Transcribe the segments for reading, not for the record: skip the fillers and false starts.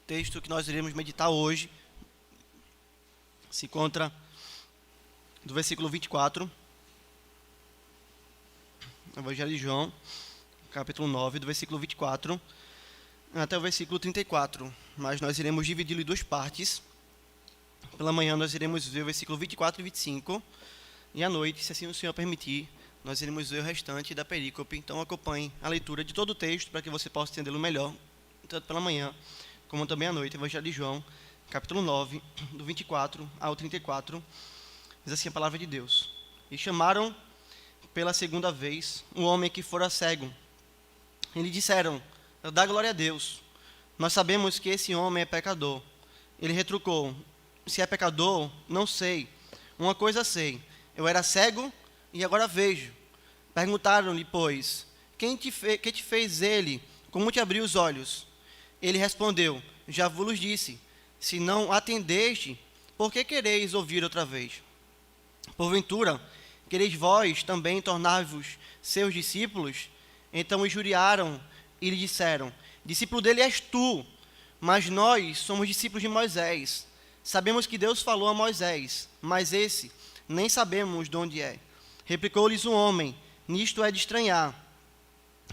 O texto que nós iremos meditar hoje se encontra do versículo 24, Evangelho de João, capítulo 9, do versículo 24 até o versículo 34. Mas nós iremos dividi-lo em duas partes. Pela manhã nós iremos ver o versículo 24 e 25, e à noite, se assim o Senhor permitir, nós iremos ver o restante da perícope. Então acompanhe a leitura de todo o texto para que você possa entendê-lo melhor, tanto pela manhã como também à noite. Evangelho de João, capítulo 9, do 24 ao 34, diz assim a palavra de Deus. E chamaram pela segunda vez um homem que fora cego. E lhe disseram: dá glória a Deus. Nós sabemos que esse homem é pecador. Ele retrucou: se é pecador, não sei. Uma coisa sei, eu era cego e agora vejo. Perguntaram-lhe, pois, que te fez ele? Como te abriu os olhos? Ele respondeu: já vos disse, se não atendeste, por que quereis ouvir outra vez? Porventura, quereis vós também tornar-vos seus discípulos? Então injuriaram e lhe disseram: discípulo dele és tu, mas nós somos discípulos de Moisés. Sabemos que Deus falou a Moisés, mas esse nem sabemos de onde é. Replicou-lhes um homem: nisto é de estranhar,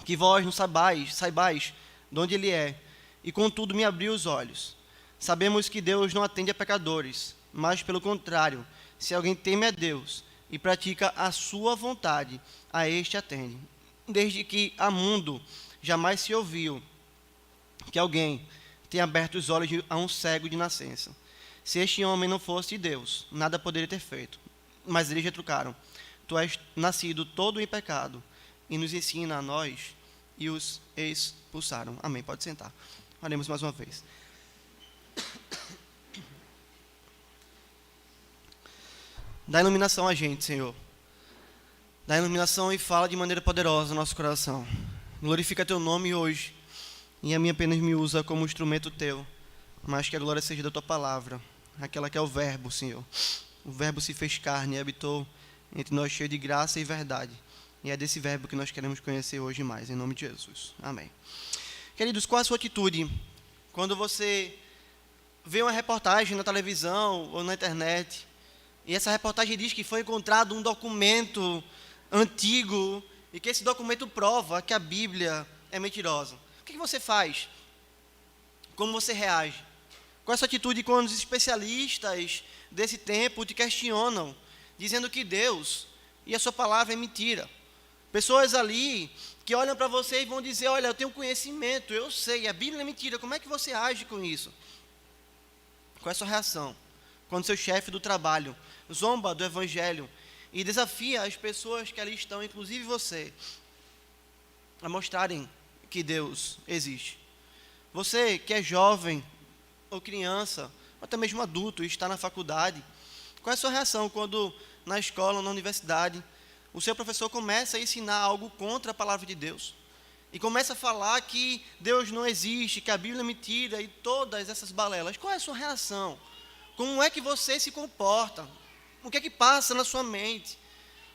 que vós não saibais de onde ele é, e contudo me abriu os olhos. Sabemos que Deus não atende a pecadores, mas pelo contrário, se alguém teme a Deus e pratica a sua vontade, a este atende. Desde que há mundo, jamais se ouviu que alguém tenha aberto os olhos a um cego de nascença. Se este homem não fosse de Deus, nada poderia ter feito. Mas eles retrucaram: tu és nascido todo em pecado, e nos ensina a nós, e os expulsaram. Amém. Pode sentar. Oremos mais uma vez. Dá iluminação a gente, Senhor. Dá iluminação e fala de maneira poderosa no nosso coração. Glorifica teu nome hoje. E a mim apenas me usa como instrumento teu. Mas que a glória seja da tua palavra. Aquela que é o verbo, Senhor. O verbo se fez carne e habitou entre nós, cheio de graça e verdade. E é desse verbo que nós queremos conhecer hoje mais. Em nome de Jesus. Amém. Queridos, qual a sua atitude quando você vê uma reportagem na televisão ou na internet, e essa reportagem diz que foi encontrado um documento antigo e que esse documento prova que a Bíblia é mentirosa? O que você faz? Como você reage? Qual é a sua atitude quando os especialistas desse tempo te questionam, dizendo que Deus e a sua palavra é mentira? Pessoas ali que olham para você e vão dizer: olha, eu tenho conhecimento, eu sei, a Bíblia é mentira. Como é que você age com isso? Qual é a sua reação quando seu chefe do trabalho zomba do Evangelho e desafia as pessoas que ali estão, inclusive você, a mostrarem que Deus existe? Você que é jovem ou criança, ou até mesmo adulto e está na faculdade, qual é a sua reação quando na escola ou na universidade o seu professor começa a ensinar algo contra a palavra de Deus e começa a falar que Deus não existe, que a Bíblia é mentira e todas essas balelas? Qual é a sua reação? Como é que você se comporta? O que é que passa na sua mente?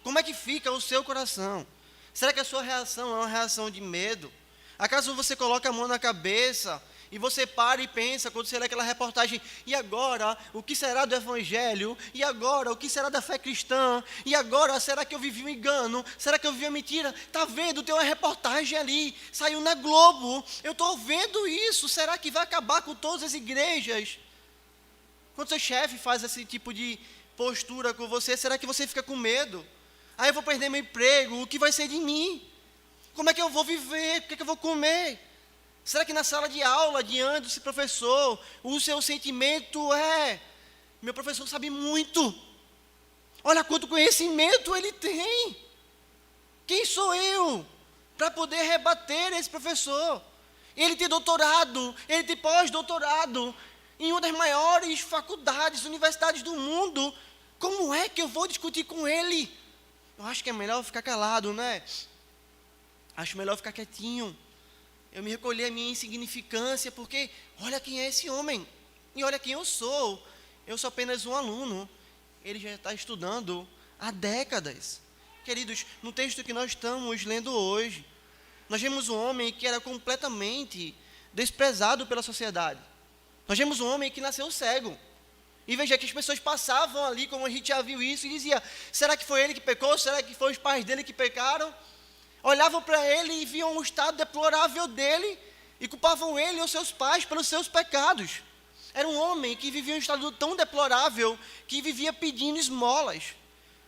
Como é que fica o seu coração? Será que a sua reação é uma reação de medo? Acaso você coloca a mão na cabeça e você para e pensa, quando você lê aquela reportagem: e agora, o que será do Evangelho? E agora, o que será da fé cristã? E agora, será que eu vivi um engano? Será que eu vivi uma mentira? Está vendo? Tem uma reportagem ali, saiu na Globo, eu estou vendo isso. Será que vai acabar com todas as igrejas? Quando seu chefe faz esse tipo de postura com você, será que você fica com medo? Aí eu vou perder meu emprego, o que vai ser de mim? Como é que eu vou viver? O que é que eu vou comer? Será que na sala de aula, diante desse professor, o seu sentimento é: meu professor sabe muito, olha quanto conhecimento ele tem, quem sou eu para poder rebater esse professor? Ele tem doutorado, ele tem pós-doutorado em uma das maiores faculdades, universidades do mundo. Como é que eu vou discutir com ele? Eu acho que é melhor ficar calado, né? Acho melhor ficar quietinho. Eu me recolhi à minha insignificância, porque olha quem é esse homem, e olha quem eu sou apenas um aluno, ele já está estudando há décadas, Queridos, no texto que nós estamos lendo hoje, nós vemos um homem que era completamente desprezado pela sociedade. Nós vemos um homem que nasceu cego. E veja que as pessoas passavam ali, como a gente já viu isso, e dizia: será que foi ele que pecou? Será que foi os pais dele que pecaram? Olhavam para ele e viam o estado deplorável dele e culpavam ele ou seus pais pelos seus pecados. Era um homem que vivia em um estado tão deplorável que vivia pedindo esmolas.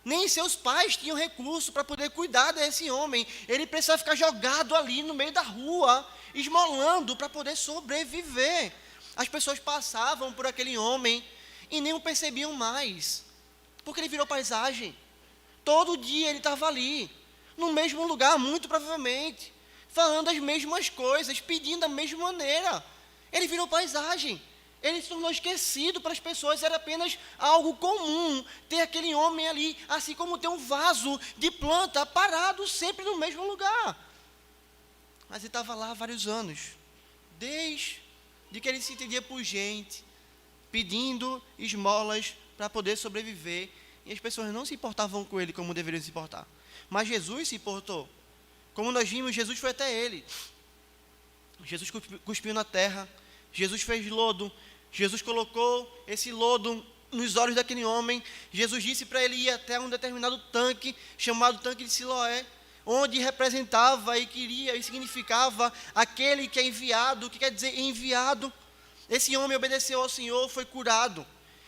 Nem seus pais tinham recurso para poder cuidar desse homem. Ele precisava ficar jogado ali no meio da rua, esmolando para poder sobreviver. As pessoas passavam por aquele homem e nem o percebiam mais, porque ele virou paisagem. Todo dia ele estava ali, no mesmo lugar, muito provavelmente, falando as mesmas coisas, pedindo da mesma maneira. Ele virou paisagem. Ele se tornou esquecido para as pessoas, era apenas algo comum ter aquele homem ali, assim como ter um vaso de planta parado sempre no mesmo lugar. Mas ele estava lá há vários anos, desde que ele se entendia por gente, pedindo esmolas para poder sobreviver, e as pessoas não se importavam com ele como deveriam se importar. Mas Jesus se importou. Como nós vimos, Jesus foi até ele. Jesus cuspiu na terra, Jesus fez lodo, Jesus colocou esse lodo nos olhos daquele homem. Jesus disse para ele ir até um determinado tanque, chamado tanque de Siloé, onde representava e queria e significava aquele que é enviado. O que quer dizer enviado? Esse homem obedeceu ao Senhor, foi curado.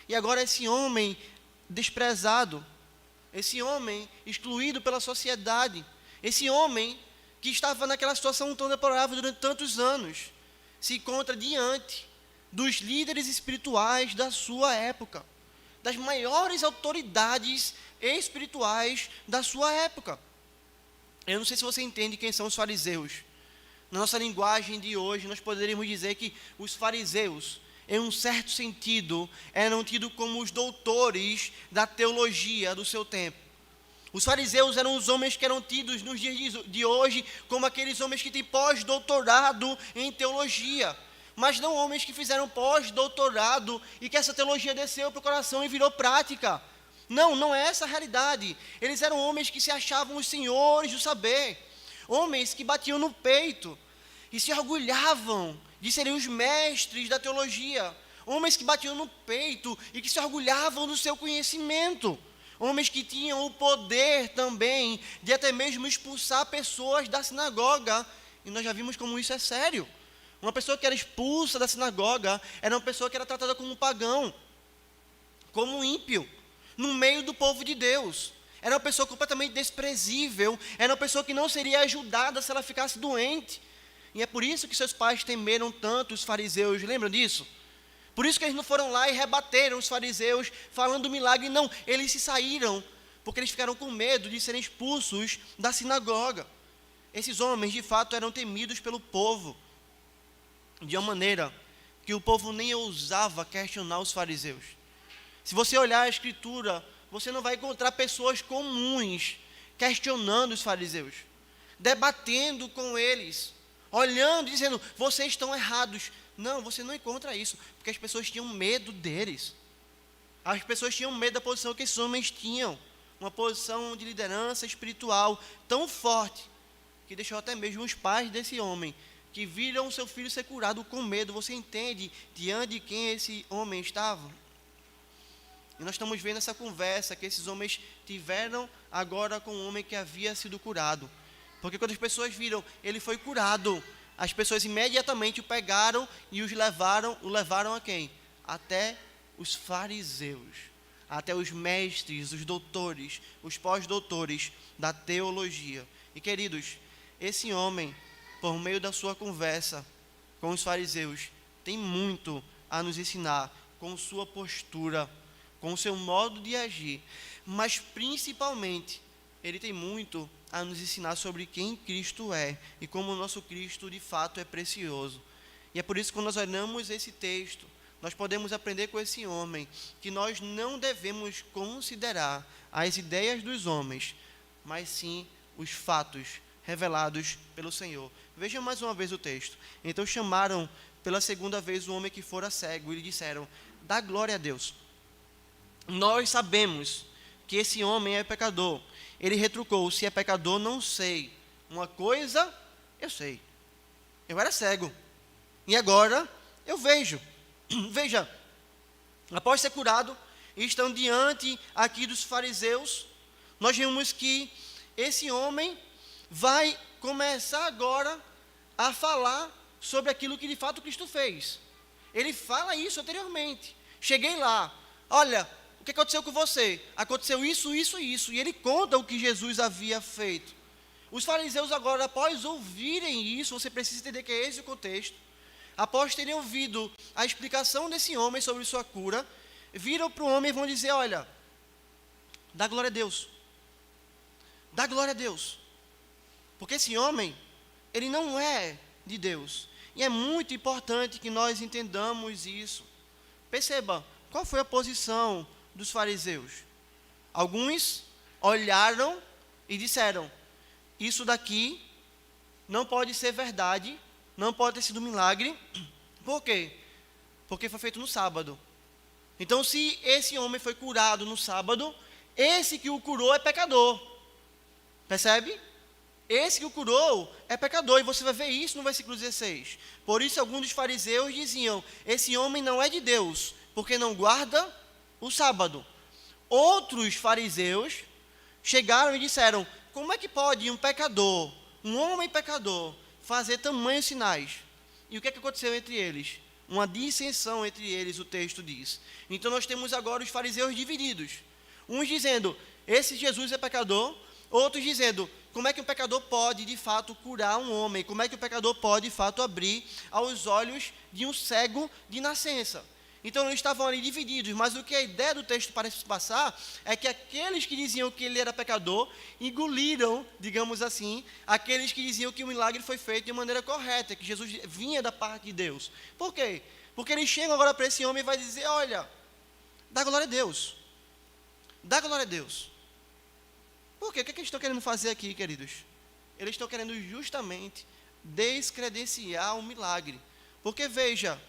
E agora esse homem desprezado, esse homem excluído pela sociedade, esse homem que estava naquela situação tão deplorável durante tantos anos, se encontra diante dos líderes espirituais da sua época, das maiores autoridades espirituais da sua época. Eu não sei se você entende quem são os fariseus. Na nossa linguagem de hoje, nós poderíamos dizer que os fariseus, em um certo sentido, eram tidos como os doutores da teologia do seu tempo. Os fariseus eram os homens que eram tidos nos dias de hoje como aqueles homens que têm pós-doutorado em teologia, mas não homens que fizeram pós-doutorado e que essa teologia desceu para o coração e virou prática. Não é essa a realidade. Eles eram homens que se achavam os senhores do saber, homens que batiam no peito e se orgulhavam de serem os mestres da teologia, homens que batiam no peito e que se orgulhavam do seu conhecimento, homens que tinham o poder também de até mesmo expulsar pessoas da sinagoga, e nós já vimos como isso é sério. Uma pessoa que era expulsa da sinagoga era uma pessoa que era tratada como um pagão, como um ímpio, no meio do povo de Deus. Era uma pessoa completamente desprezível, era uma pessoa que não seria ajudada se ela ficasse doente. E é por isso que seus pais temeram tanto os fariseus, lembram disso? Por isso que eles não foram lá e rebateram os fariseus, falando milagre, não, eles se saíram, porque eles ficaram com medo de serem expulsos da sinagoga. Esses homens, de fato, eram temidos pelo povo, de uma maneira que o povo nem ousava questionar os fariseus. Se você olhar a Escritura, você não vai encontrar pessoas comuns questionando os fariseus, debatendo com eles, olhando e dizendo, vocês estão errados. Não, você não encontra isso, porque as pessoas tinham medo deles. As pessoas tinham medo da posição que esses homens tinham, uma posição de liderança espiritual tão forte, que deixou até mesmo os pais desse homem, que viram seu filho ser curado com medo. Você entende diante de quem esse homem estava? E nós estamos vendo essa conversa que esses homens tiveram agora com um homem que havia sido curado. Porque quando as pessoas viram, ele foi curado, as pessoas imediatamente o pegaram e o levaram a quem? Até os fariseus, até os mestres, os doutores, os pós-doutores da teologia. E queridos, esse homem, por meio da sua conversa com os fariseus, tem muito a nos ensinar com sua postura, com o seu modo de agir, mas principalmente, ele tem muito a nos ensinar sobre quem Cristo é e como o nosso Cristo de fato é precioso. E é por isso que quando nós olhamos esse texto, nós podemos aprender com esse homem que nós não devemos considerar as ideias dos homens, mas sim os fatos revelados pelo Senhor. Vejam mais uma vez o texto. Então chamaram pela segunda vez o homem que fora cego e lhe disseram, dá glória a Deus. Nós sabemos que esse homem é pecador. Ele retrucou: se é pecador, não sei. Uma coisa eu sei. Eu era cego. E agora eu vejo. Veja, após ser curado, e estão diante aqui dos fariseus, nós vemos que esse homem vai começar agora a falar sobre aquilo que de fato Cristo fez. Ele fala isso anteriormente. Cheguei lá, olha, o que aconteceu com você? Aconteceu isso, isso e isso. E ele conta o que Jesus havia feito. Os fariseus agora, após ouvirem isso, você precisa entender que é esse o contexto. Após terem ouvido a explicação desse homem sobre sua cura, viram para o homem e vão dizer: olha, dá glória a Deus. Dá glória a Deus. Porque esse homem, ele não é de Deus. E é muito importante que nós entendamos isso. Perceba, qual foi a posição dos fariseus? Alguns olharam e disseram: isso daqui não pode ser verdade, não pode ter sido um milagre. Por quê? Porque foi feito no sábado. Então, se esse homem foi curado no sábado, esse que o curou é pecador. Percebe? Esse que o curou é pecador, e você vai ver isso no versículo 16. Por isso, alguns dos fariseus diziam: esse homem não é de Deus, porque não guarda o sábado. Outros fariseus chegaram e disseram: como é que pode um pecador, um homem pecador, fazer tamanhos sinais? E o que é que aconteceu entre eles? Uma dissensão entre eles, o texto diz. Então nós temos agora os fariseus divididos. Uns dizendo: esse Jesus é pecador. Outros dizendo: como é que um pecador pode de fato curar um homem? Como é que o pecador pode de fato abrir aos olhos de um cego de nascença? Então eles estavam ali divididos, mas o que a ideia do texto parece passar é que aqueles que diziam que ele era pecador engoliram, digamos assim, aqueles que diziam que o milagre foi feito de maneira correta, que Jesus vinha da parte de Deus. Por quê? Porque eles chegam agora para esse homem e vai dizer: olha, dá glória a Deus. Dá glória a Deus. Por quê? O que eles estão querendo fazer aqui, queridos? Eles estão querendo justamente descredenciar o milagre. Porque veja,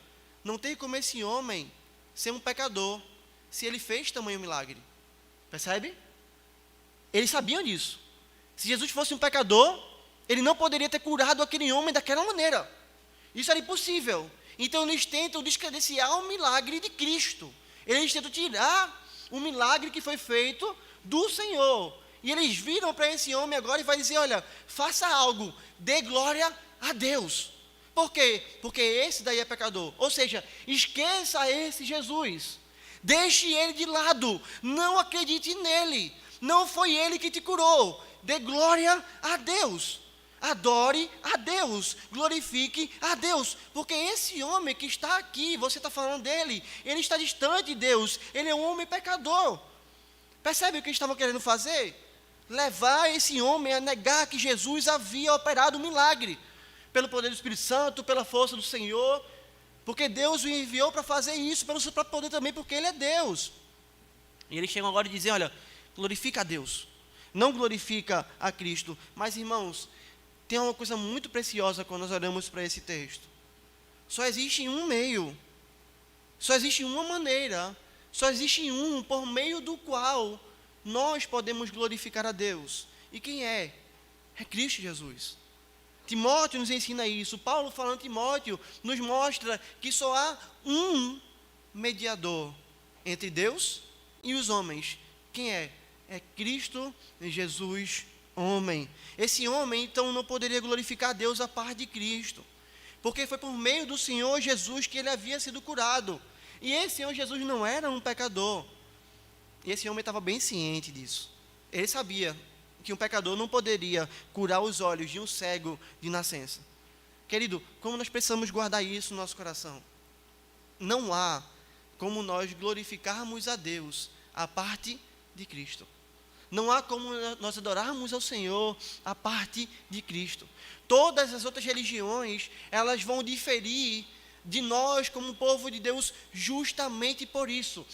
não tem como esse homem ser um pecador se ele fez tamanho milagre. Percebe? Eles sabiam disso. Se Jesus fosse um pecador, ele não poderia ter curado aquele homem daquela maneira. Isso era impossível. Então eles tentam descredenciar o milagre de Cristo. Eles tentam tirar o milagre que foi feito do Senhor. E eles viram para esse homem agora e vai dizer: olha, faça algo, dê glória a Deus. Por quê? Porque esse daí é pecador. Ou seja, esqueça esse Jesus. Deixe ele de lado. Não acredite nele. Não foi ele que te curou. Dê glória a Deus. Adore a Deus. Glorifique a Deus. Porque esse homem que está aqui, você está falando dele, ele está distante de Deus. Ele é um homem pecador. Percebe o que eles estavam querendo fazer? Levar esse homem a negar que Jesus havia operado um milagre. Pelo poder do Espírito Santo, pela força do Senhor, porque Deus o enviou para fazer isso, pelo seu próprio poder também, porque Ele é Deus. E eles chegam agora e dizem: olha, glorifica a Deus, não glorifica a Cristo. Mas, irmãos, tem uma coisa muito preciosa quando nós olhamos para esse texto. Só existe um meio, só existe uma maneira, só existe um por meio do qual nós podemos glorificar a Deus. E quem é? É Cristo Jesus. Timóteo nos ensina isso. Paulo, falando Timóteo, nos mostra que só há um mediador entre Deus e os homens. Quem é? É Cristo Jesus, homem. Esse homem, então, não poderia glorificar a Deus a parte de Cristo, porque foi por meio do Senhor Jesus que ele havia sido curado. E esse Senhor Jesus não era um pecador. E esse homem estava bem ciente disso. Ele sabia que um pecador não poderia curar os olhos de um cego de nascença. Querido, como nós precisamos guardar isso no nosso coração? Não há como nós glorificarmos a Deus a parte de Cristo. Não há como nós adorarmos ao Senhor a parte de Cristo. Todas as outras religiões, elas vão diferir de nós como povo de Deus justamente por isso.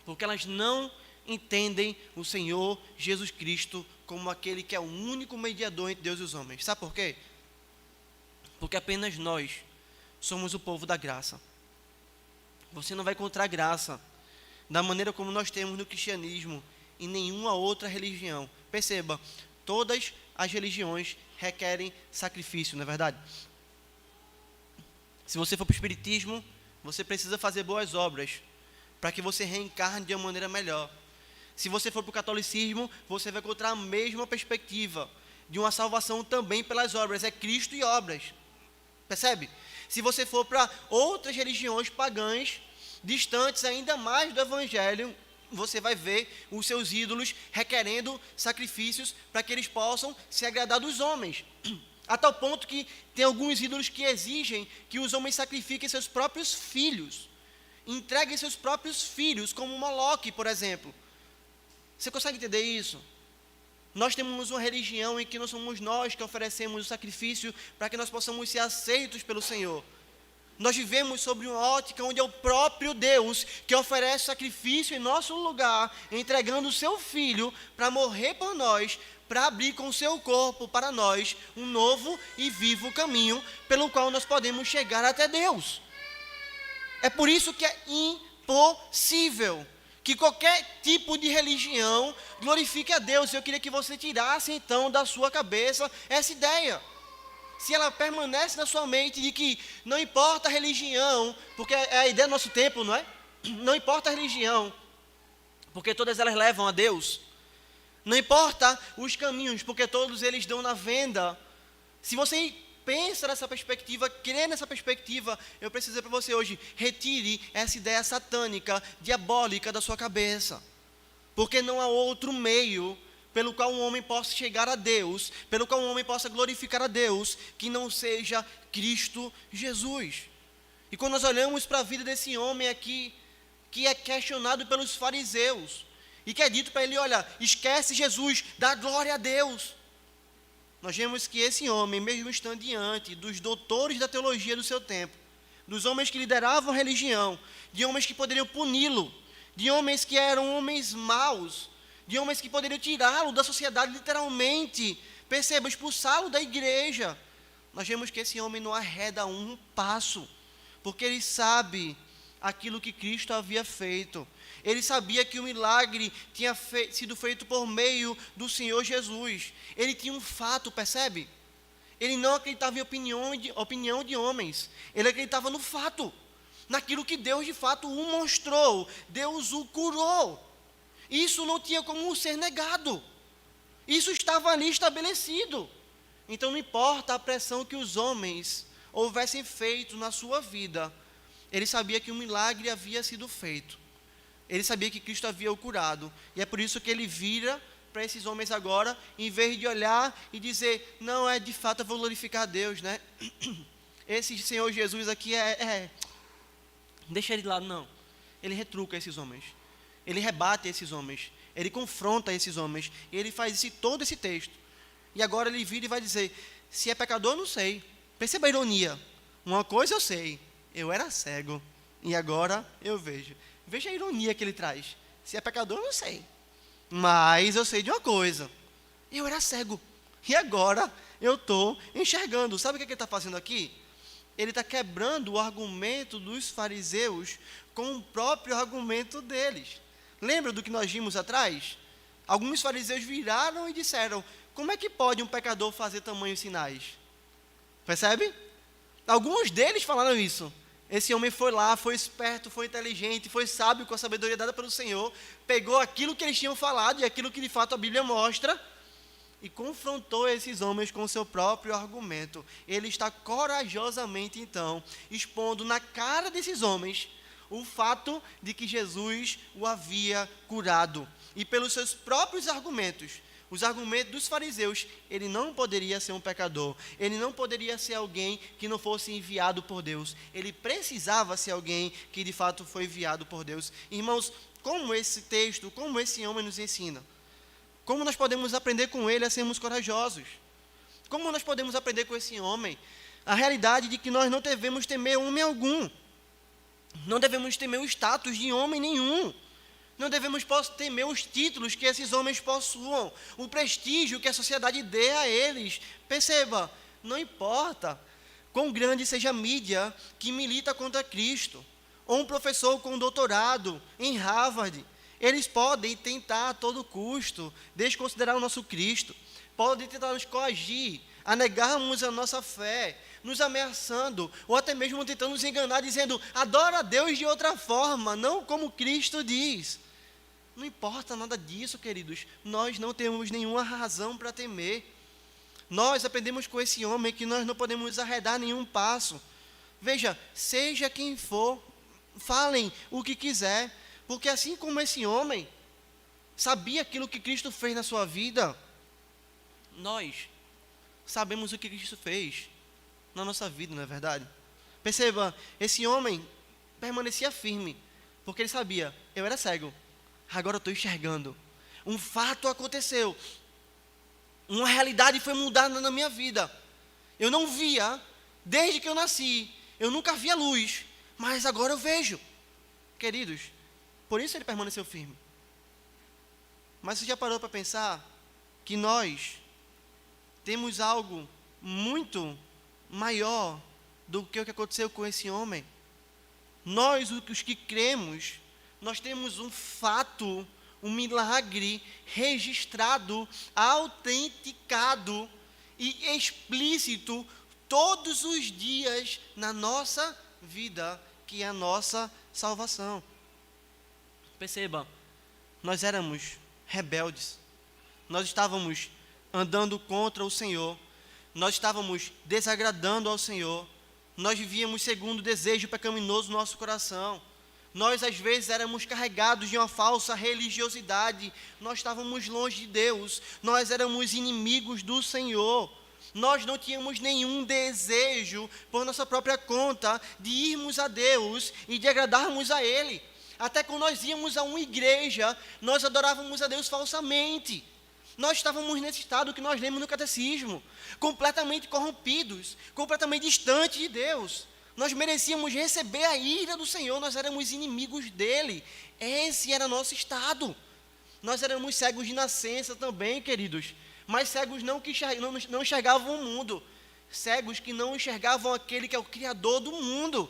Porque elas não entendem o Senhor Jesus Cristo como aquele que é o único mediador entre Deus e os homens. Sabe por quê? Porque apenas nós somos o povo da graça. Você não vai encontrar graça da maneira como nós temos no cristianismo em nenhuma outra religião. Perceba, todas as religiões requerem sacrifício, não é verdade? Se você for para o espiritismo, você precisa fazer boas obras para que você reencarne de uma maneira melhor. Se você for para o catolicismo, você vai encontrar a mesma perspectiva de uma salvação também pelas obras, é Cristo e obras. Percebe? Se você for para outras religiões pagãs, distantes ainda mais do Evangelho, você vai ver os seus ídolos requerendo sacrifícios para que eles possam se agradar dos homens. A tal ponto que tem alguns ídolos que exigem que os homens sacrifiquem seus próprios filhos, entreguem seus próprios filhos, como Moloque, por exemplo. Você consegue entender isso? Nós temos uma religião em que não somos nós que oferecemos o sacrifício para que nós possamos ser aceitos pelo Senhor. Nós vivemos sobre uma ótica onde é o próprio Deus que oferece sacrifício em nosso lugar, entregando o seu Filho para morrer por nós, para abrir com o seu corpo para nós um novo e vivo caminho pelo qual nós podemos chegar até Deus. É por isso que é impossível que qualquer tipo de religião glorifique a Deus. Eu queria que você tirasse então da sua cabeça essa ideia. Se ela permanece na sua mente de que não importa a religião, porque é a ideia do nosso tempo, não é? Não importa a religião, porque todas elas levam a Deus. Não importa os caminhos, porque todos eles dão na venda. Se você pensa nessa perspectiva, crê nessa perspectiva, eu preciso dizer para você hoje, retire essa ideia satânica, diabólica da sua cabeça. Porque não há outro meio pelo qual um homem possa chegar a Deus, pelo qual um homem possa glorificar a Deus, que não seja Cristo Jesus. E quando nós olhamos para a vida desse homem aqui, que é questionado pelos fariseus, e que é dito para ele, olha, esquece Jesus, dá glória a Deus. Nós vemos que esse homem, mesmo estando diante dos doutores da teologia do seu tempo, dos homens que lideravam a religião, de homens que poderiam puni-lo, de homens que eram homens maus, de homens que poderiam tirá-lo da sociedade literalmente, perceba, expulsá-lo da igreja, nós vemos que esse homem não arreda um passo, porque ele sabe aquilo que Cristo havia feito. Ele sabia que o milagre tinha sido feito por meio do Senhor Jesus. Ele tinha um fato, percebe? Ele não acreditava em opinião de homens. Ele acreditava no fato, naquilo que Deus de fato o mostrou. Deus o curou. Isso não tinha como ser negado. Isso estava ali estabelecido. Então não importa a pressão que os homens houvessem feito na sua vida, ele sabia que um milagre havia sido feito. Ele sabia que Cristo havia o curado. E é por isso que ele vira para esses homens agora, em vez de olhar e dizer, não, de fato eu vou glorificar a Deus, né? Esse Senhor Jesus aqui deixa ele de lado, não. Ele retruca esses homens. Ele rebate esses homens. Ele confronta esses homens. E ele faz todo esse texto. E agora ele vira e vai dizer, se é pecador, não sei. Perceba a ironia. Uma coisa eu sei, eu era cego e agora eu vejo. Veja a ironia que ele traz. Se é pecador, eu não sei. Mas eu sei de uma coisa. Eu era cego. E agora eu estou enxergando. Sabe o que ele está fazendo aqui? Ele está quebrando o argumento dos fariseus com o próprio argumento deles. Lembra do que nós vimos atrás? Alguns fariseus viraram e disseram, como é que pode um pecador fazer tamanhos sinais? Percebe? Alguns deles falaram isso. Esse homem foi lá, foi esperto, foi inteligente, foi sábio com a sabedoria dada pelo Senhor, pegou aquilo que eles tinham falado e aquilo que de fato a Bíblia mostra e confrontou esses homens com o seu próprio argumento. Ele está corajosamente, então, expondo na cara desses homens o fato de que Jesus o havia curado. E pelos seus próprios argumentos, os argumentos dos fariseus, ele não poderia ser um pecador, ele não poderia ser alguém que não fosse enviado por Deus, ele precisava ser alguém que de fato foi enviado por Deus. Irmãos, como esse texto, como esse homem nos ensina? Como nós podemos aprender com ele a sermos corajosos? Como nós podemos aprender com esse homem a realidade de que nós não devemos temer homem algum, não devemos temer o status de homem nenhum, não devemos temer os títulos que esses homens possuam, o prestígio que a sociedade dê a eles. Perceba, não importa quão grande seja a mídia que milita contra Cristo, ou um professor com doutorado em Harvard, Eles podem tentar a todo custo desconsiderar o nosso Cristo, podem tentar nos coagir a negarmos a nossa fé, nos ameaçando, ou até mesmo tentando nos enganar, dizendo, adora a Deus de outra forma, não como Cristo diz. Não importa nada disso, queridos, nós não temos nenhuma razão para temer. Nós aprendemos com esse homem que nós não podemos arredar nenhum passo. Veja, seja quem for, falem o que quiser, porque assim como esse homem sabia aquilo que Cristo fez na sua vida, nós sabemos o que Cristo fez na nossa vida, não é verdade? Perceba, esse homem permanecia firme, porque ele sabia, eu era cego, agora eu estou enxergando. Um fato aconteceu, uma realidade foi mudada na minha vida. Eu não via, desde que eu nasci, eu nunca vi a luz, mas agora eu vejo. Queridos, por isso ele permaneceu firme. Mas você já parou para pensar que nós temos algo muito maior do que o que aconteceu com esse homem? Nós, os que cremos, nós temos um fato, um milagre registrado, autenticado e explícito todos os dias na nossa vida, que é a nossa salvação. Perceba, nós éramos rebeldes, nós estávamos andando contra o Senhor, nós estávamos desagradando ao Senhor, nós vivíamos segundo o desejo pecaminoso do nosso coração, nós às vezes éramos carregados de uma falsa religiosidade, nós estávamos longe de Deus, nós éramos inimigos do Senhor, nós não tínhamos nenhum desejo por nossa própria conta de irmos a Deus e de agradarmos a Ele. Até quando nós íamos a uma igreja, nós adorávamos a Deus falsamente. Nós estávamos nesse estado que nós lemos no catecismo, completamente corrompidos, completamente distantes de Deus. Nós merecíamos receber a ira do Senhor, nós éramos inimigos dele. Esse era nosso estado. Nós éramos cegos de nascença também, queridos, mas cegos não que não enxergavam o mundo, cegos que não enxergavam aquele que é o Criador do mundo,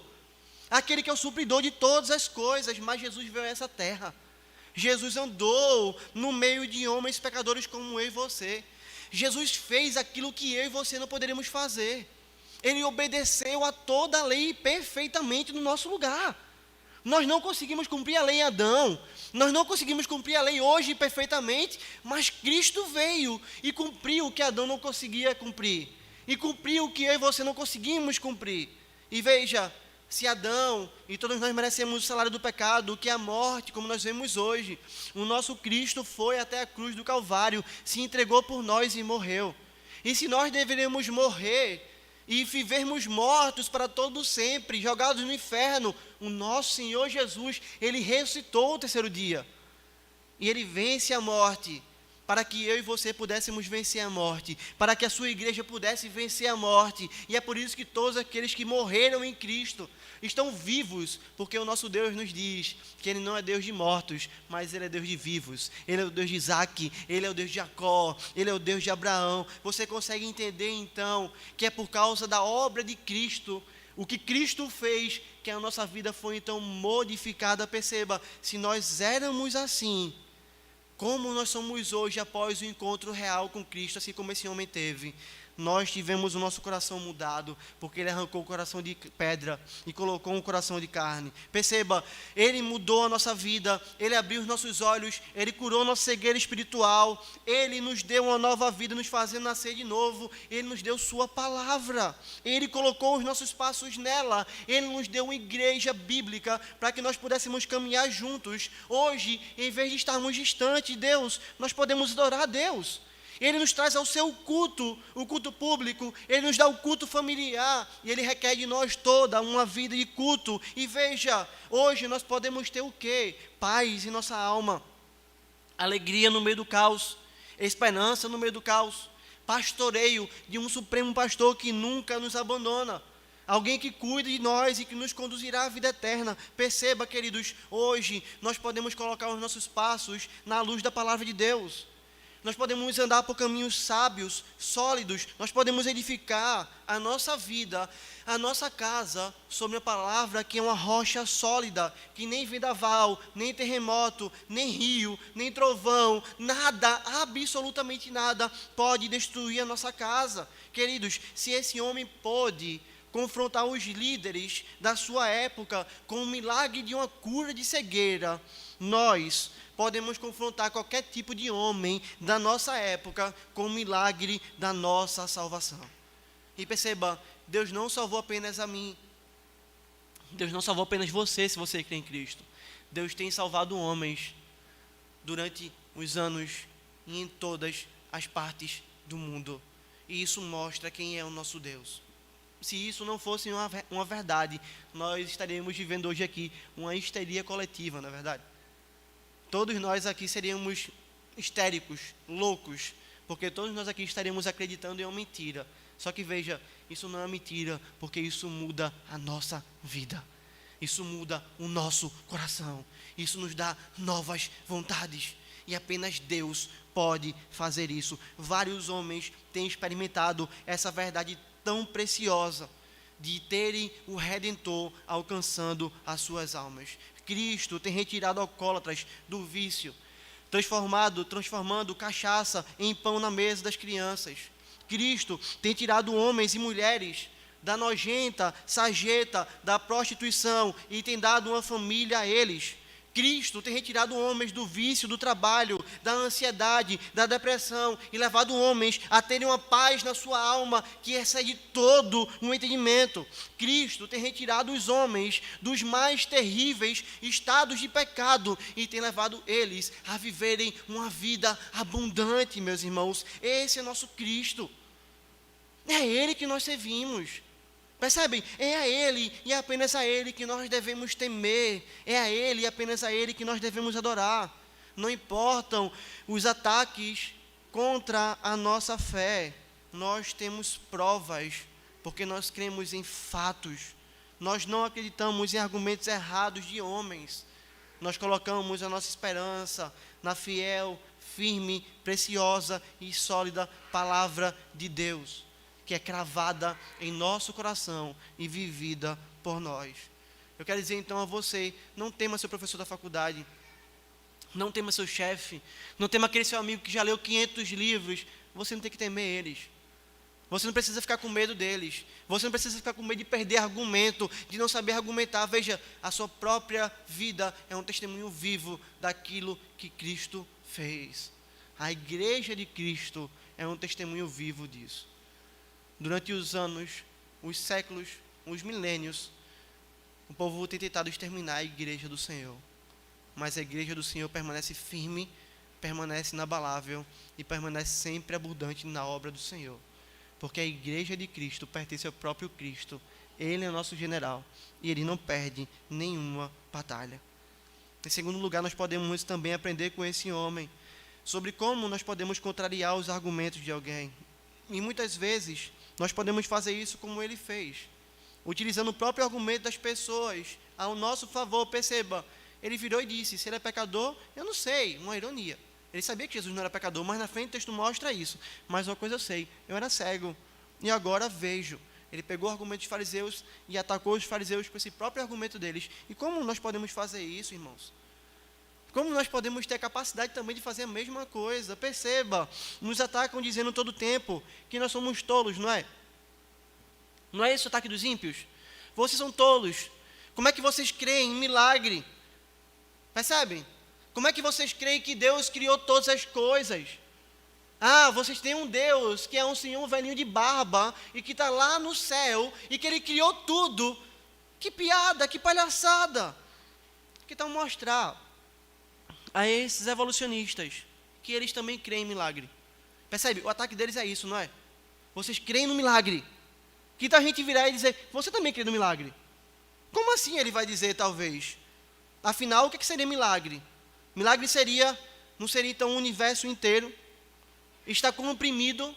aquele que é o supridor de todas as coisas. Mas Jesus veio a essa terra, Jesus andou no meio de homens pecadores como eu e você. Jesus fez aquilo que eu e você não poderíamos fazer. Ele obedeceu a toda a lei perfeitamente no nosso lugar. Nós não conseguimos cumprir a lei em Adão, nós não conseguimos cumprir a lei hoje perfeitamente, mas Cristo veio e cumpriu o que Adão não conseguia cumprir, e cumpriu o que eu e você não conseguimos cumprir. E veja, se Adão e todos nós merecemos o salário do pecado, que é a morte, como nós vemos hoje, o nosso Cristo foi até a cruz do Calvário, se entregou por nós e morreu. E se nós deveríamos morrer e vivermos mortos para todo sempre, jogados no inferno, o nosso Senhor Jesus, Ele ressuscitou o terceiro dia, e Ele vence a morte, para que eu e você pudéssemos vencer a morte, para que a sua igreja pudesse vencer a morte. E é por isso que todos aqueles que morreram em Cristo estão vivos, porque o nosso Deus nos diz que Ele não é Deus de mortos, mas Ele é Deus de vivos. Ele é o Deus de Isaac, Ele é o Deus de Jacó, Ele é o Deus de Abraão. Você consegue entender então que é por causa da obra de Cristo, o que Cristo fez, que a nossa vida foi então modificada. Perceba, se nós éramos assim, como nós somos hoje após o encontro real com Cristo, assim como esse homem teve, nós tivemos o nosso coração mudado, porque Ele arrancou o coração de pedra e colocou um coração de carne. Perceba, Ele mudou a nossa vida, Ele abriu os nossos olhos, Ele curou nossa cegueira espiritual, Ele nos deu uma nova vida, nos fazendo nascer de novo, Ele nos deu Sua palavra, Ele colocou os nossos passos nela, Ele nos deu uma igreja bíblica para que nós pudéssemos caminhar juntos. Hoje, em vez de estarmos distantes de Deus, nós podemos adorar a Deus. Ele nos traz ao seu culto, o culto público, Ele nos dá o culto familiar, e Ele requer de nós toda uma vida de culto. E veja, hoje nós podemos ter o quê? Paz em nossa alma, alegria no meio do caos, esperança no meio do caos, pastoreio de um supremo pastor que nunca nos abandona, alguém que cuida de nós e que nos conduzirá à vida eterna. Perceba, queridos, hoje nós podemos colocar os nossos passos na luz da palavra de Deus. Nós podemos andar por caminhos sábios, sólidos. Nós podemos edificar a nossa vida, a nossa casa, sobre a palavra que é uma rocha sólida, que nem vendaval, nem terremoto, nem rio, nem trovão, nada, absolutamente nada, pode destruir a nossa casa. Queridos, se esse homem pôde confrontar os líderes da sua época com o milagre de uma cura de cegueira, nós podemos confrontar qualquer tipo de homem da nossa época com o milagre da nossa salvação. E perceba, Deus não salvou apenas a mim. Deus não salvou apenas você, se você crê em Cristo. Deus tem salvado homens durante os anos e em todas as partes do mundo. E isso mostra quem é o nosso Deus. Se isso não fosse uma verdade, nós estaríamos vivendo hoje aqui uma histeria coletiva, não é verdade? Todos nós aqui seríamos histéricos, loucos, porque todos nós aqui estaríamos acreditando em uma mentira. Só que veja, isso não é mentira, porque isso muda a nossa vida. Isso muda o nosso coração. Isso nos dá novas vontades. E apenas Deus pode fazer isso. Vários homens têm experimentado essa verdade tão preciosa de terem o Redentor alcançando as suas almas. Cristo tem retirado alcoólatras do vício, transformando cachaça em pão na mesa das crianças. Cristo tem tirado homens e mulheres da nojenta sarjeta da prostituição e tem dado uma família a eles. Cristo tem retirado homens do vício, do trabalho, da ansiedade, da depressão e levado homens a terem uma paz na sua alma que excede todo o entendimento. Cristo tem retirado os homens dos mais terríveis estados de pecado e tem levado eles a viverem uma vida abundante, meus irmãos. Esse é nosso Cristo. É Ele que nós servimos. Percebem? É a Ele e é apenas a Ele que nós devemos temer. É a Ele e apenas a Ele que nós devemos adorar. Não importam os ataques contra a nossa fé. Nós temos provas, porque nós cremos em fatos. Nós não acreditamos em argumentos errados de homens. Nós colocamos a nossa esperança na fiel, firme, preciosa e sólida palavra de Deus, que é cravada em nosso coração e vivida por nós. Eu quero dizer então a você, não tema seu professor da faculdade, não tema seu chefe, não tema aquele seu amigo que já leu 500 livros, você não tem que temer eles. Você não precisa ficar com medo deles, você não precisa ficar com medo de perder argumento, de não saber argumentar. Veja, a sua própria vida é um testemunho vivo daquilo que Cristo fez. A igreja de Cristo é um testemunho vivo disso. Durante os anos, os séculos, os milênios, o povo tem tentado exterminar a igreja do Senhor. Mas a igreja do Senhor permanece firme, permanece inabalável e permanece sempre abundante na obra do Senhor. Porque a igreja de Cristo pertence ao próprio Cristo. Ele é o nosso general e ele não perde nenhuma batalha. Em segundo lugar, nós podemos também aprender com esse homem sobre como nós podemos contrariar os argumentos de alguém. E muitas vezes nós podemos fazer isso como ele fez, utilizando o próprio argumento das pessoas ao nosso favor. Perceba, ele virou e disse, se ele é pecador, eu não sei, uma ironia. Ele sabia que Jesus não era pecador, mas na frente o texto mostra isso. Mas uma coisa eu sei, eu era cego e agora vejo. Ele pegou o argumento dos fariseus e atacou os fariseus com esse próprio argumento deles. E como nós podemos fazer isso, irmãos? Como nós podemos ter a capacidade também de fazer a mesma coisa? Perceba, nos atacam dizendo todo o tempo que nós somos tolos, não é? Não é esse o ataque dos ímpios? Vocês são tolos. Como é que vocês creem em milagre? Percebem? Como é que vocês creem que Deus criou todas as coisas? Ah, vocês têm um Deus que é um senhor velhinho de barba e que está lá no céu e que Ele criou tudo. Que piada, que palhaçada. Que tal mostrar a esses evolucionistas que eles também creem em milagre? Percebe? O ataque deles é isso, não é? Vocês creem no milagre. Que tal a gente virar e dizer, você também crê no milagre? Como assim ele vai dizer, talvez? Afinal, o que seria milagre? Milagre não seria então o universo inteiro está comprimido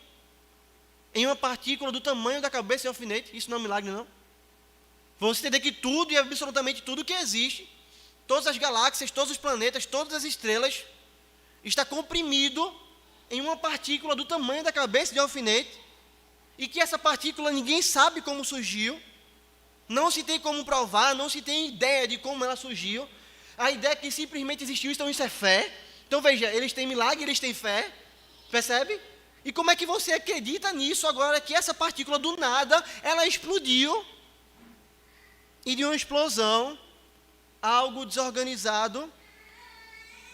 em uma partícula do tamanho da cabeça de um alfinete? Isso não é um milagre, não? Vamos entender que tudo e absolutamente tudo que existe, todas as galáxias, todos os planetas, todas as estrelas, está comprimido em uma partícula do tamanho da cabeça de alfinete, e que essa partícula ninguém sabe como surgiu, não se tem como provar, não se tem ideia de como ela surgiu. A ideia é que simplesmente existiu, então isso é fé. Então veja, eles têm milagre, eles têm fé, percebe? E como é que você acredita nisso agora que essa partícula do nada, ela explodiu, e de uma explosão, algo desorganizado,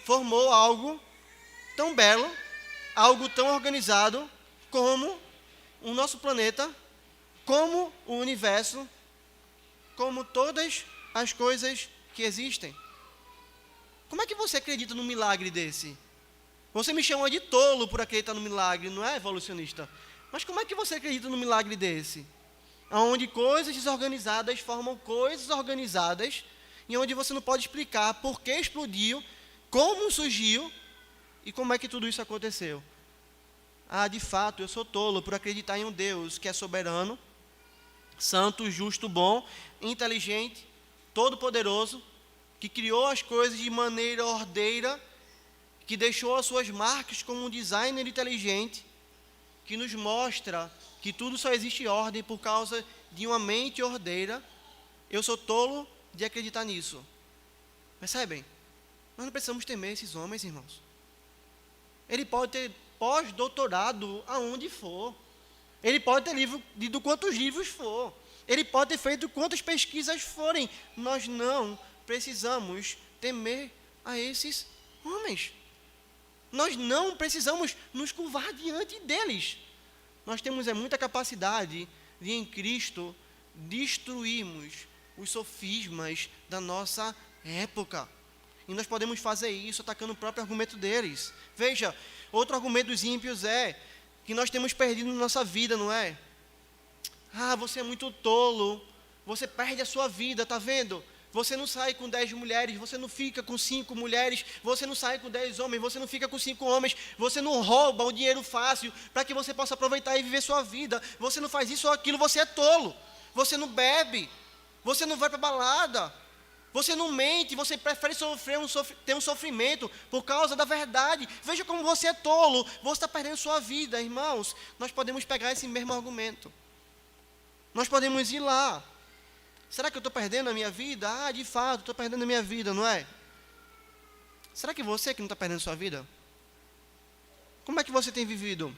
formou algo tão belo, algo tão organizado como o nosso planeta, como o universo, como todas as coisas que existem. Como é que você acredita num milagre desse? Você me chama de tolo por acreditar no milagre, não é, evolucionista? Mas como é que você acredita num milagre desse? Onde coisas desorganizadas formam coisas organizadas, e onde você não pode explicar por que explodiu, como surgiu e como é que tudo isso aconteceu. De fato, eu sou tolo por acreditar em um Deus que é soberano, santo, justo, bom, inteligente, todo-poderoso, que criou as coisas de maneira ordeira, que deixou as suas marcas como um designer inteligente, que nos mostra que tudo só existe em ordem por causa de uma mente ordeira. Eu sou tolo de acreditar nisso. Percebem? Nós não precisamos temer esses homens, irmãos. Ele pode ter pós-doutorado aonde for. Ele pode ter lido quantos livros for. Ele pode ter feito quantas pesquisas forem. Nós não precisamos temer a esses homens. Nós não precisamos nos curvar diante deles. Nós temos muita capacidade de, em Cristo, destruirmos os sofismas da nossa época. E nós podemos fazer isso atacando o próprio argumento deles. Veja, outro argumento dos ímpios é que nós temos perdido na nossa vida, não é? Você é muito tolo, você perde a sua vida, tá vendo? Você não sai com 10 mulheres, você não fica com 5 mulheres, você não sai com 10 homens, você não fica com 5 homens, você não rouba o dinheiro fácil para que você possa aproveitar e viver sua vida, você não faz isso ou aquilo, você é tolo, você não bebe, você não vai para balada, você não mente, você prefere ter um sofrimento por causa da verdade. Veja como você é tolo, você está perdendo sua vida, irmãos. Nós podemos pegar esse mesmo argumento, nós podemos ir lá. Será que eu estou perdendo a minha vida? De fato, estou perdendo a minha vida, não é? Será que você que não está perdendo a sua vida? Como é que você tem vivido?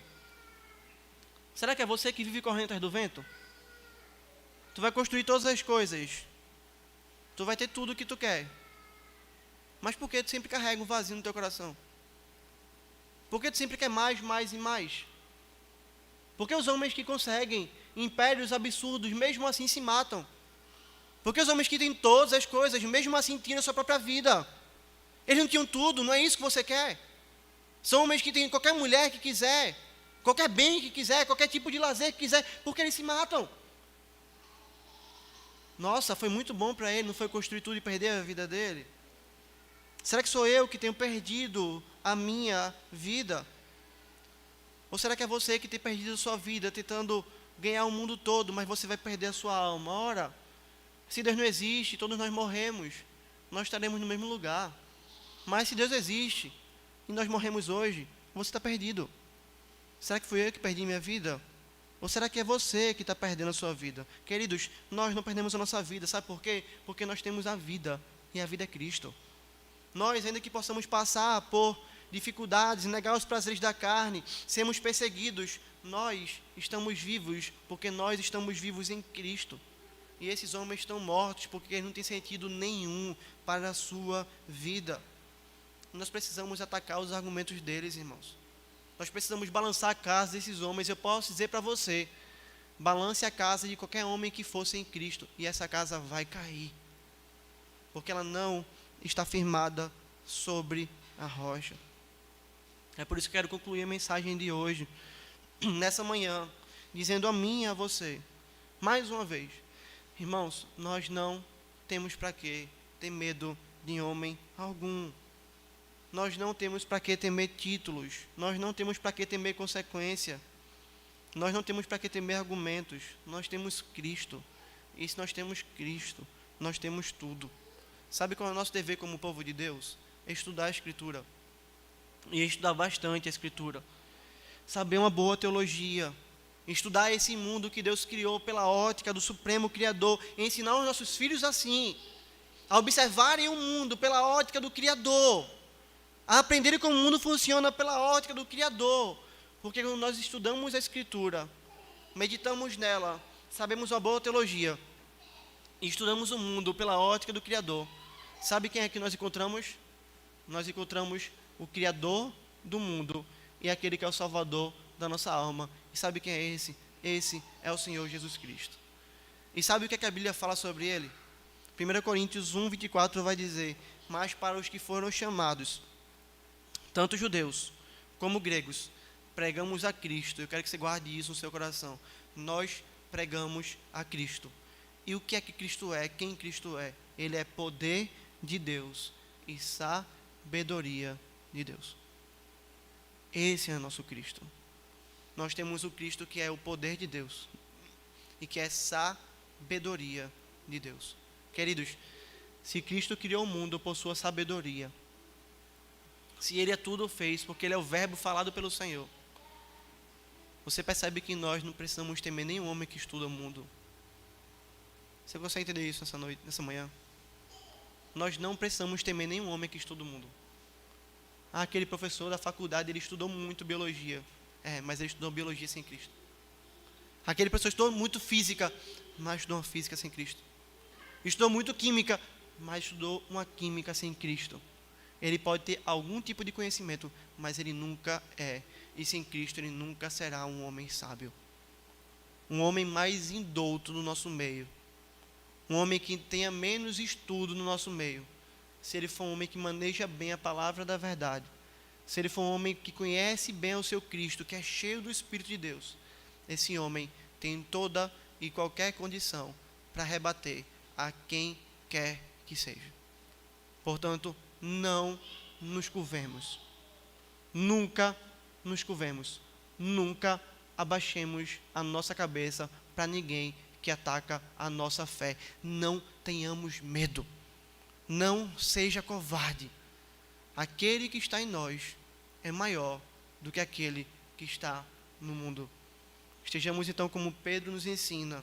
Será que é você que vive correndo atrás do vento? Tu vai construir todas as coisas. Tu vai ter tudo o que tu quer. Mas por que tu sempre carrega um vazio no teu coração? Por que tu sempre quer mais, mais e mais? Porque os homens que conseguem impérios absurdos, mesmo assim se matam. Porque os homens que têm todas as coisas, mesmo assim tiram a sua própria vida. Eles não tinham tudo, não é isso que você quer? São homens que têm qualquer mulher que quiser, qualquer bem que quiser, qualquer tipo de lazer que quiser, porque eles se matam. Nossa, foi muito bom para ele, não foi construir tudo e perder a vida dele? Será que sou eu que tenho perdido a minha vida? Ou será que é você que tem perdido a sua vida, tentando ganhar o mundo todo, mas você vai perder a sua alma? Ora, se Deus não existe, todos nós morremos, nós estaremos no mesmo lugar. Mas se Deus existe, e nós morremos hoje, você está perdido. Será que fui eu que perdi minha vida? Ou será que é você que está perdendo a sua vida? Queridos, nós não perdemos a nossa vida, sabe por quê? Porque nós temos a vida, e a vida é Cristo. Nós, ainda que possamos passar por dificuldades, negar os prazeres da carne, sermos perseguidos, nós estamos vivos, porque nós estamos vivos em Cristo. E esses homens estão mortos, porque eles não têm sentido nenhum para a sua vida. Nós precisamos atacar os argumentos deles, irmãos. Nós precisamos balançar a casa desses homens. Eu posso dizer para você, balance a casa de qualquer homem que fosse em Cristo, e essa casa vai cair, porque ela não está firmada sobre a rocha. É por isso que eu quero concluir a mensagem de hoje, nessa manhã, dizendo a mim e a você, mais uma vez, irmãos, nós não temos para que ter medo de homem algum. Nós não temos para que temer títulos. Nós não temos para que temer consequência. Nós não temos para que temer argumentos. Nós temos Cristo. E se nós temos Cristo, nós temos tudo. Sabe qual é o nosso dever como povo de Deus? É estudar a Escritura. E estudar bastante a Escritura. saber uma boa teologia, estudar esse mundo que Deus criou pela ótica do Supremo Criador, e ensinar os nossos filhos assim, a observarem o mundo pela ótica do Criador, a aprenderem como o mundo funciona pela ótica do Criador, porque quando nós estudamos a Escritura, meditamos nela, sabemos uma boa teologia, e estudamos o mundo pela ótica do Criador, sabe quem é que nós encontramos? Nós encontramos o Criador do mundo e aquele que é o Salvador da nossa alma. E sabe quem é esse? Esse é o Senhor Jesus Cristo. E sabe o que a Bíblia fala sobre ele? 1 Coríntios 1, 24 vai dizer: mas para os que foram chamados, tanto judeus como gregos, pregamos a Cristo. Eu quero que você guarde isso no seu coração. Nós pregamos a Cristo. E o que é que Cristo é? Quem Cristo é? Ele é poder de Deus e sabedoria de Deus. Esse é o nosso Cristo. Nós temos o Cristo que é o poder de Deus e que é sabedoria de Deus. Queridos, se Cristo criou o mundo por sua sabedoria, se Ele tudo fez porque Ele é o verbo falado pelo Senhor, você percebe que nós não precisamos temer nenhum homem que estuda o mundo. Você consegue entender isso nessa manhã? Nós não precisamos temer nenhum homem que estuda o mundo. Aquele professor da faculdade, ele estudou muito biologia. Mas ele estudou biologia sem Cristo. Aquele professor estudou muito física, mas estudou uma física sem Cristo. Estudou muito química, mas estudou uma química sem Cristo. Ele pode ter algum tipo de conhecimento, mas ele nunca é. E sem Cristo ele nunca será um homem sábio. Um homem mais indouto no nosso meio. Um homem que tenha menos estudo no nosso meio. Se ele for um homem que maneja bem a palavra da verdade, se ele for um homem que conhece bem o seu Cristo, que é cheio do Espírito de Deus, esse homem tem toda e qualquer condição para rebater a quem quer que seja. Portanto, não nos curvemos. Nunca nos curvemos. Nunca abaixemos a nossa cabeça para ninguém que ataca a nossa fé. Não tenhamos medo. Não seja covarde. Aquele que está em nós é maior do que aquele que está no mundo. Estejamos então, como Pedro nos ensina,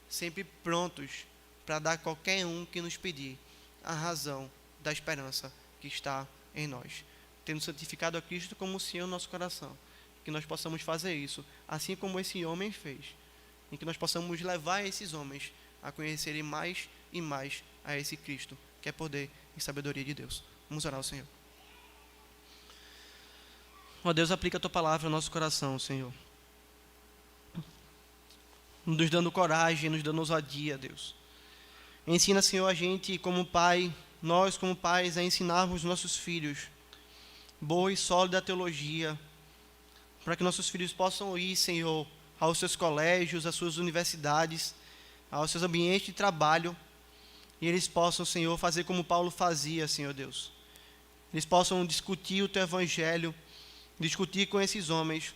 sempre prontos para dar a qualquer um que nos pedir a razão da esperança que está em nós. Tendo santificado a Cristo como o Senhor no nosso coração. Que nós possamos fazer isso, assim como esse homem fez. E que nós possamos levar esses homens a conhecerem mais e mais a esse Cristo, que é poder e sabedoria de Deus. Vamos orar ao Senhor. Ó Deus, aplica a Tua palavra ao nosso coração, Senhor. Nos dando coragem, nos dando ousadia, Deus. Ensina, Senhor, a gente como pai, nós como pais, a ensinarmos nossos filhos boa e sólida teologia, para que nossos filhos possam ir, Senhor, aos seus colégios, às suas universidades, aos seus ambientes de trabalho, e eles possam, Senhor, fazer como Paulo fazia, Senhor Deus. Eles possam discutir o Teu Evangelho, discutir com esses homens,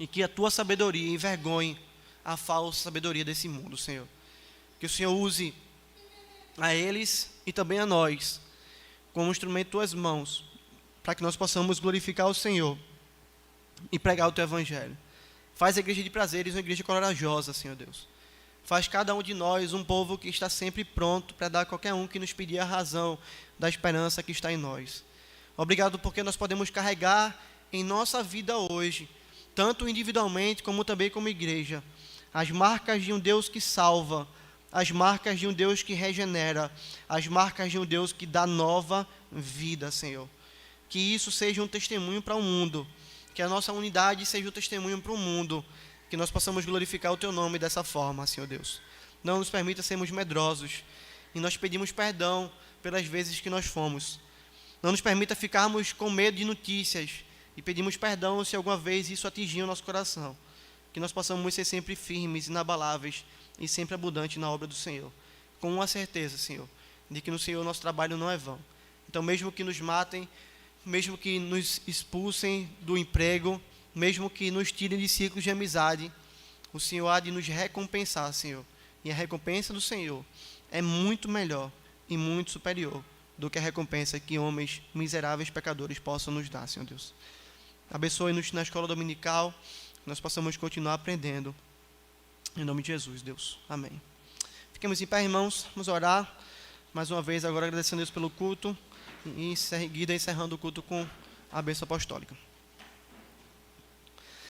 e que a Tua sabedoria envergonhe a falsa sabedoria desse mundo, Senhor. Que o Senhor use a eles e também a nós, como instrumento de Tuas mãos, para que nós possamos glorificar o Senhor e pregar o Teu Evangelho. Faz a igreja de prazeres uma igreja corajosa, Senhor Deus. Faz cada um de nós um povo que está sempre pronto para dar a qualquer um que nos pedir a razão da esperança que está em nós. Obrigado porque nós podemos carregar em nossa vida hoje, tanto individualmente como também como igreja, as marcas de um Deus que salva, as marcas de um Deus que regenera, as marcas de um Deus que dá nova vida, Senhor. Que isso seja um testemunho para o mundo, que a nossa unidade seja um testemunho para o mundo, que nós possamos glorificar o Teu nome dessa forma, Senhor Deus. Não nos permita sermos medrosos, e nós pedimos perdão pelas vezes que nós fomos. Não nos permita ficarmos com medo de notícias, e pedimos perdão se alguma vez isso atingiu o nosso coração. Que nós possamos ser sempre firmes, inabaláveis, e sempre abundantes na obra do Senhor. Com uma certeza, Senhor, de que no Senhor nosso trabalho não é vão. Então, mesmo que nos matem, mesmo que nos expulsem do emprego, mesmo que nos tirem de ciclos de amizade, o Senhor há de nos recompensar, Senhor. E a recompensa do Senhor é muito melhor e muito superior do que a recompensa que homens miseráveis pecadores possam nos dar, Senhor Deus. Abençoe-nos na escola dominical, que nós possamos continuar aprendendo. Em nome de Jesus, Deus. Amém. Fiquemos em pé, irmãos. Vamos orar. Mais uma vez, agora agradecendo a Deus pelo culto. E em seguida, encerrando o culto com a bênção apostólica.